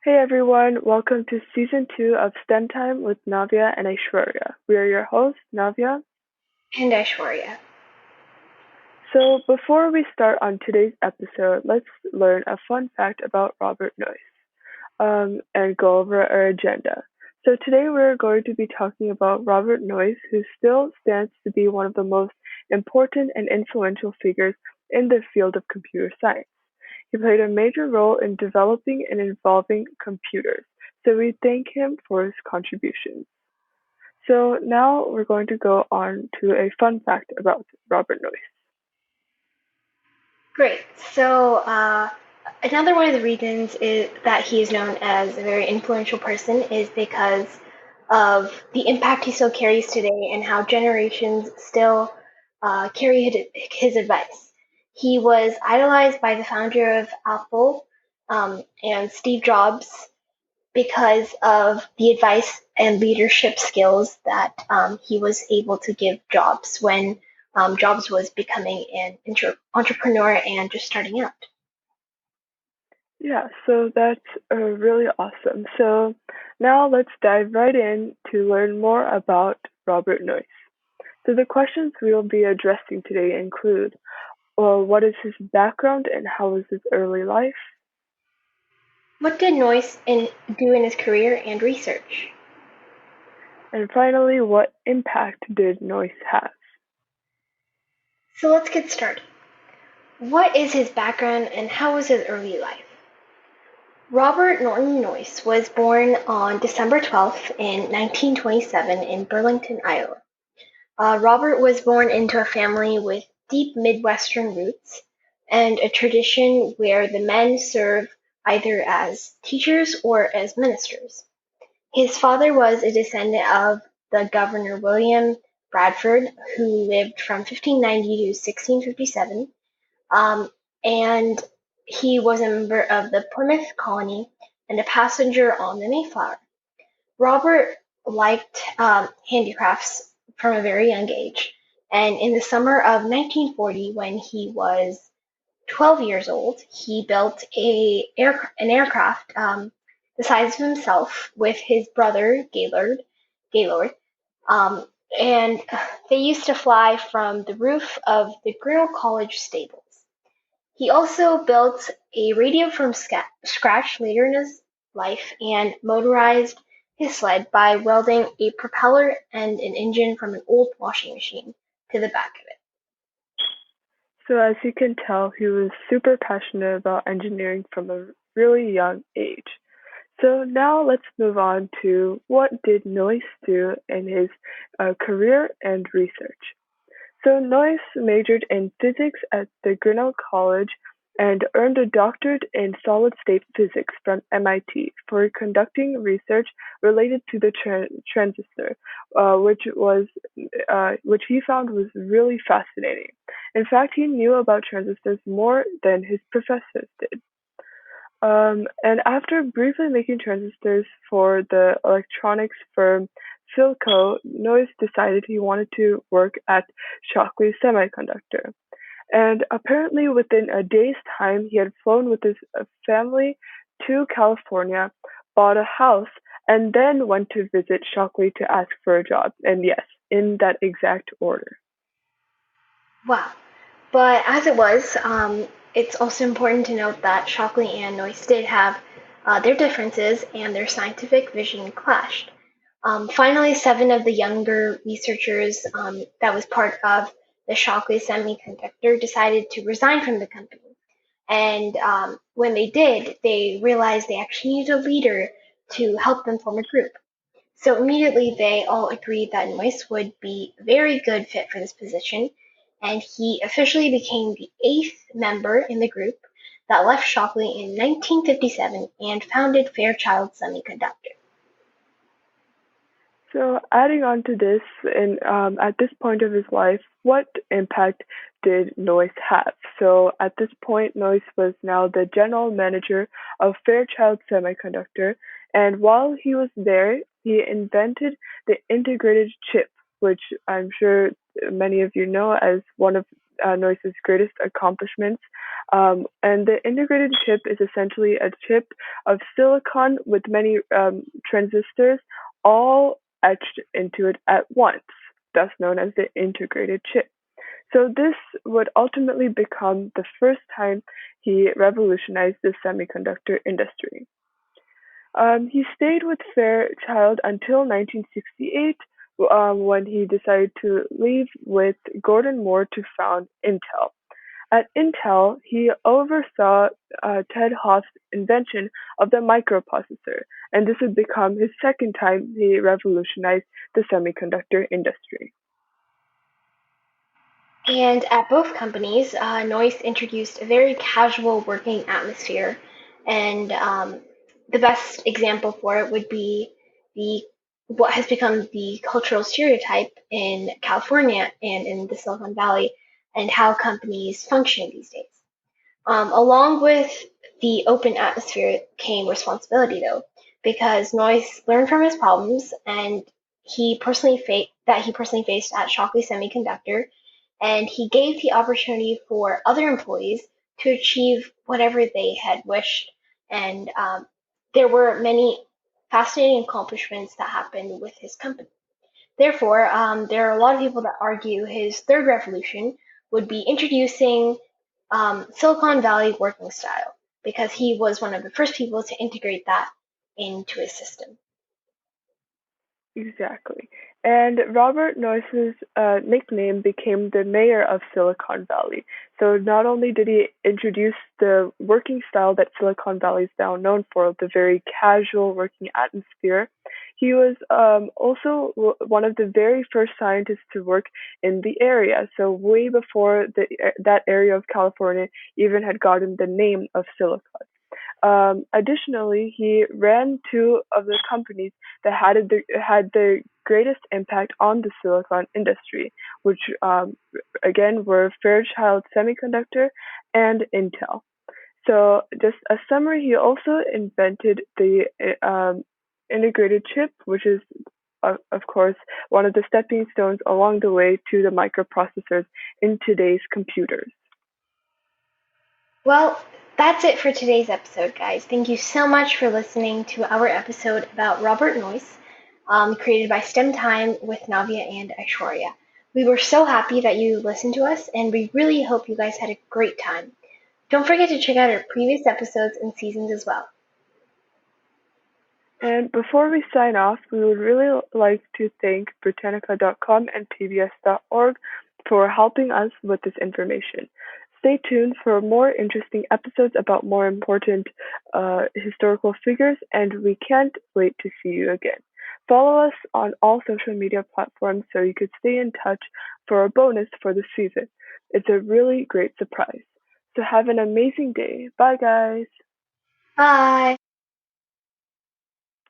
Hey everyone, welcome to season 2 of STEM Time with Navya and Aishwarya. We are your hosts, Navya. And Aishwarya. So, before we start on today's episode, let's learn a fun fact about Robert Noyce and go over our agenda. So, today we're going to be talking about Robert Noyce, who still stands to be one of the most important and influential figures in the field of computer science. He played a major role in developing and evolving computers, so we thank him for his contributions. So now we're going to go on to a fun fact about Robert Noyce. Great. Another one of the reasons is that he is known as a very influential person is because of the impact he still carries today and how generations still carry his advice. He was idolized by the founder of Apple and Steve Jobs because of the advice and leadership skills that he was able to give Jobs when Jobs was becoming an entrepreneur and just starting out. Yeah, so that's really awesome. So now let's dive right in to learn more about Robert Noyce. So the questions we'll be addressing today include, well, what is his background and how was his early life? What did do in his career and research? And finally, what impact did Noyce have? So let's get started. What is his background and how was his early life? Robert Norton Noyce was born on December 12th in 1927 in Burlington, Iowa. Robert was born into a family with deep Midwestern roots and a tradition where the men serve either as teachers or as ministers. His father was a descendant of the Governor William Bradford, who lived from 1590 to 1657, and he was a member of the Plymouth colony and a passenger on the Mayflower. Robert liked handicrafts from a very young age, and in the summer of 1940, when he was 12 years old, he built an aircraft the size of himself with his brother Gaylord, um, and they used to fly from the roof of the Grinnell College stables. He also built a radio from scratch later in his life and motorized his sled by welding a propeller and an engine from an old washing machine to the back of it. So as you can tell, he was super passionate about engineering from a really young age. So now let's move on to what did Noyce do in his career and research. So Noyce majored in physics at the Grinnell College and earned a doctorate in solid-state physics from MIT for conducting research related to the transistor, which he found was really fascinating. In fact, he knew about transistors more than his professors did. And after briefly making transistors for the electronics firm Philco, Noyce decided he wanted to work at Shockley Semiconductor. And apparently, within a day's time, he had flown with his family to California, bought a house, and then went to visit Shockley to ask for a job. And yes, in that exact order. Wow. But as it was, it's also important to note that Shockley and Noyce did have their differences and their scientific vision clashed. Finally, seven of the younger researchers that was part of the Shockley Semiconductor decided to resign from the company. And when they did, they realized they actually needed a leader to help them form a group. So immediately they all agreed that Noyce would be a very good fit for this position, and he officially became the eighth member in the group that left Shockley in 1957 and founded Fairchild Semiconductor. So, adding on to this, at this point of his life, what impact did Noyce have? So, at this point, Noyce was now the general manager of Fairchild Semiconductor, and while he was there, he invented the integrated chip, which I'm sure many of you know as one of Noyce's greatest accomplishments. And the integrated chip is essentially a chip of silicon with many transistors all etched into it at once, thus known as the integrated chip. So this would ultimately become the first time he revolutionized the semiconductor industry. He stayed with Fairchild until 1968, when he decided to leave with Gordon Moore to found Intel. At Intel, he oversaw Ted Hoff's invention of the microprocessor, and this would become his second time he revolutionized the semiconductor industry. And at both companies, Noyce introduced a very casual working atmosphere, and the best example for it would be the what has become the cultural stereotype in California and in the Silicon Valley, and how companies function these days. Along with the open atmosphere came responsibility, though, because Noyce learned from his problems, and he personally faced at Shockley Semiconductor, and he gave the opportunity for other employees to achieve whatever they had wished. And there were many fascinating accomplishments that happened with his company. Therefore, there are a lot of people that argue his third revolution would be introducing Silicon Valley working style, because he was one of the first people to integrate that into his system. Exactly. And Robert Noyce's nickname became the mayor of Silicon Valley. So not only did he introduce the working style that Silicon Valley is now known for, the very casual working atmosphere, he was also one of the very first scientists to work in the area. So way before that area of California even had gotten the name of Silicon. Additionally, he ran two of the companies that had the greatest impact on the silicon industry, which again were Fairchild Semiconductor and Intel. So, just a summary, he also invented the integrated chip, which is, of course, one of the stepping stones along the way to the microprocessors in today's computers. Well, that's it for today's episode, guys. Thank you so much for listening to our episode about Robert Noyce, created by STEM Time with Navya and Aishwarya. We were so happy that you listened to us, and we really hope you guys had a great time. Don't forget to check out our previous episodes and seasons as well. And before we sign off, we would really like to thank Britannica.com and PBS.org for helping us with this information. Stay tuned for more interesting episodes about more important historical figures, and we can't wait to see you again. Follow us on all social media platforms so you could stay in touch for a bonus for the season. It's a really great surprise. So have an amazing day. Bye, guys. Bye!